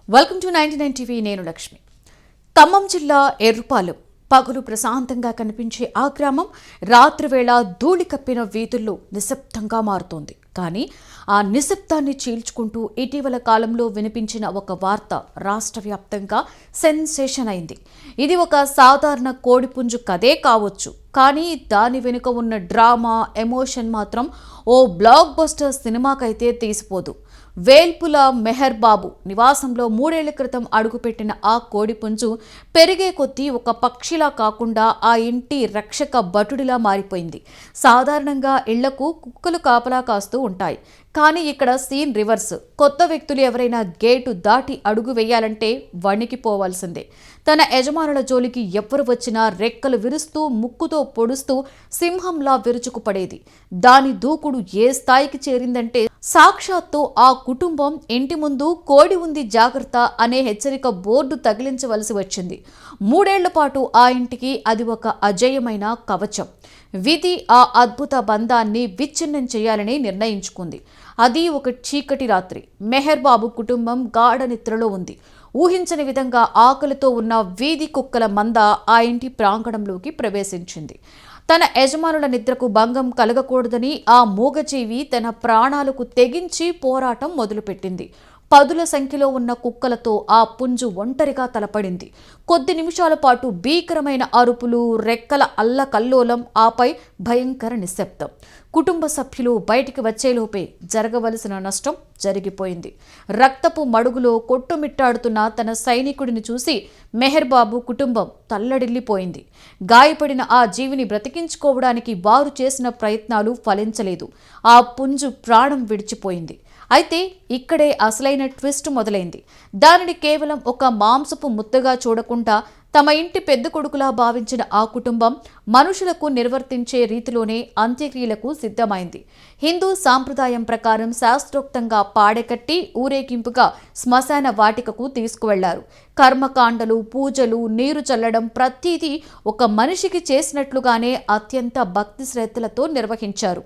Welcome to 99 TV. నేను లక్ష్మి. ఖమ్మం జిల్లా ఎర్రుపాలెం పగలు ప్రశాంతంగా కనిపించే ఆ గ్రామం రాత్రి వేళ ధూళి కప్పిన వీధుల్లో నిశ్శబ్దంగా మారుతోంది. కానీ ఆ నిశ్శబ్దాన్ని చీల్చుకుంటూ ఇటీవల కాలంలో వినిపించిన ఒక వార్త రాష్ట్ర వ్యాప్తంగా సెన్సేషన్ అయింది. ఇది ఒక సాధారణ కోడిపుంజు కథే కావచ్చు, కానీ దాని వెనుక ఉన్న డ్రామా, ఎమోషన్ మాత్రం ఓ బ్లాక్ బస్టర్ సినిమాకైతే తీసిపోదు. వేల్పుల మెహర్ బాబు నివాసంలో 3 ఏళ్ల క్రితం అడుగుపెట్టిన ఆ కోడిపుంజు పెరిగే కొద్దీ ఒక పక్షిలా కాకుండా ఆ ఇంటి రక్షక భటుడిలా మారిపోయింది. సాధారణంగా ఇళ్లకు కుక్కలు కాపలా కాస్తూ ఉంటాయి, కానీ ఇక్కడ సీన్ రివర్స్. కొత్త వ్యక్తులు ఎవరైనా గేటు దాటి అడుగు వేయాలంటే వణికిపోవాల్సిందే. తన యజమానుల జోలికి ఎవ్వరు వచ్చినా రెక్కలు విరుస్తూ ముక్కుతో పొడుస్తూ సింహంలా విరుచుకుపడేది. దాని దూకుడు ఏ స్థాయికి చేరిందంటే సాక్షాత్తు ఆ కుటుంబం ఇంటి ముందు కోడి ఉంది జాగ్రత్త అనే హెచ్చరిక బోర్డు తగిలించవలసి వచ్చింది. 3 ఏళ్ల పాటు ఆ ఇంటికి అది ఒక అజేయమైన కవచం. విధి ఆ అద్భుత బంధాన్ని విచ్ఛిన్నం చేయాలని నిర్ణయించుకుంది. అది ఒక చీకటి రాత్రి. మెహర్ బాబు కుటుంబం గాఢ నిద్రలో ఉంది. ఊహించని విధంగా ఆకలితో ఉన్న వీధి కుక్కల మంద ఆ ఇంటి ప్రాంగణంలోకి ప్రవేశించింది. తన యజమానుల నిద్రకు భంగం కలగకూడదని ఆ మూగజీవి తన ప్రాణాలకు తెగించి పోరాటం మొదలుపెట్టింది. పదుల సంఖ్యలో ఉన్న కుక్కలతో ఆ పుంజు ఒంటరిగా తలపడింది. కొద్ది నిమిషాల పాటు భీకరమైన అరుపులు, రెక్కల అల్లకల్లోలం, ఆపై భయంకర నిశ్శబ్దం. కుటుంబ సభ్యులు బయటికి వచ్చేలోపే జరగవలసిన నష్టం జరిగిపోయింది. రక్తపు మడుగులో కొట్టుమిట్టాడుతున్న తన సైనికుడిని చూసి మెహర్ బాబు కుటుంబం తల్లడిల్లిపోయింది. గాయపడిన ఆ జీవిని బ్రతికించుకోవడానికి వారు చేసిన ప్రయత్నాలు ఫలించలేదు. ఆ పుంజు ప్రాణం విడిచిపోయింది. అయితే ఇక్కడే అసలైన ట్విస్ట్ మొదలైంది. దానిని కేవలం ఒక మాంసపు ముద్దగా చూడకుండా తమ ఇంటి పెద్ద కొడుకులా భావించిన ఆ కుటుంబం మనుషులకు నిర్వర్తించే రీతిలోనే అంత్యక్రియలకు సిద్ధమైంది. హిందూ సాంప్రదాయం ప్రకారం శాస్త్రోక్తంగా పాడెకట్టి ఊరేగింపుగా శ్మశాన వాటికకు తీసుకువెళ్లారు. కర్మకాండలు, పూజలు, నీరు చల్లడం ప్రతిదీ ఒక మనిషికి చేసినట్లుగానే అత్యంత భక్తి శ్రద్ధలతో నిర్వహించారు.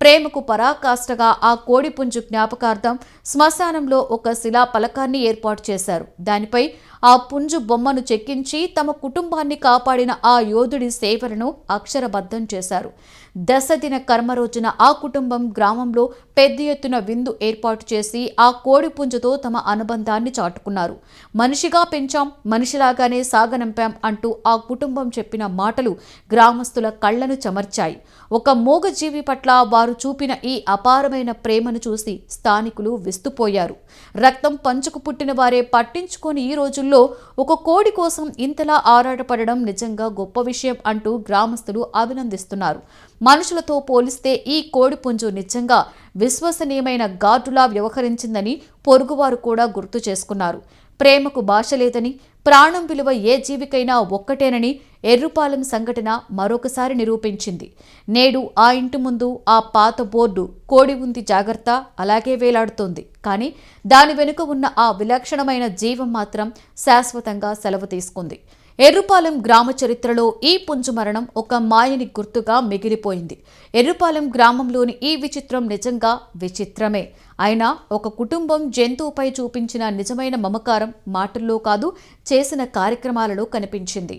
ప్రేమకు పరాకాష్ఠగా ఆ కోడిపుంజు జ్ఞాపకార్థం శ్మశానంలో ఒక శిలా పలకాన్ని ఏర్పాటు చేశారు. దానిపై ఆ పుంజు బొమ్మను చెక్కించి తమ కుటుంబాన్ని కాపాడిన ఆ యోధుడి సేవలను అక్షరబద్ధం చేశారు. దశదిన కర్మ రోజున ఆ కుటుంబం గ్రామంలో పెద్ద ఎత్తున విందు ఏర్పాటు చేసి ఆ కోడిపుంజుతో తమ అనుబంధాన్ని చాటుకున్నారు. మనిషిగా పెంచాం, మనిషిలాగానే సాగనంపాం అంటూ ఆ కుటుంబం చెప్పిన మాటలు గ్రామస్తుల కళ్లను చెమర్చాయి. ఒక మూగజీవి పట్ల వారు చూపిన ఈ అపారమైన ప్రేమను చూసి స్థానికులు విస్తుపోయారు. రక్తం పంచుకు పుట్టిన వారే పట్టించుకొని ఈ రోజుల్లో ఒక కోడి కోసం ఇంతలా ఆరాటపడడం నిజంగా గొప్ప విషయం అంటూ గ్రామస్తులు అభినందిస్తున్నారు. మనుషులతో పోలిస్తే ఈ కోడిపుంజు నిజంగా విశ్వసనీయమైన గార్డులా వ్యవహరించిందని పొరుగువారు కూడా గుర్తు చేసుకున్నారు. ప్రేమకు భాష లేదని, ప్రాణం విలువ ఏ జీవికైనా ఒక్కటేనని ఎర్రుపాలెం సంఘటన మరొకసారి నిరూపించింది. నేడు ఆ ఇంటి ముందు ఆ పాత బోర్డు కోడి ఉంది జాగ్రత్త అలాగే వేలాడుతోంది. కానీ దాని వెనుక ఉన్న ఆ విలక్షణమైన జీవం మాత్రం శాశ్వతంగా సెలవు తీసుకుంది. ఎర్రుపాలెం గ్రామ చరిత్రలో ఈ పుంజు మరణం ఒక మాయని గుర్తుగా మిగిలిపోయింది. ఎర్రుపాలెం గ్రామంలోని ఈ విచిత్రం నిజంగా విచిత్రమే. అయినా ఒక కుటుంబం జంతువుపై చూపించిన నిజమైన మమకారం మాటల్లో కాదు, చేసిన కార్యక్రమాలలో కనిపించింది.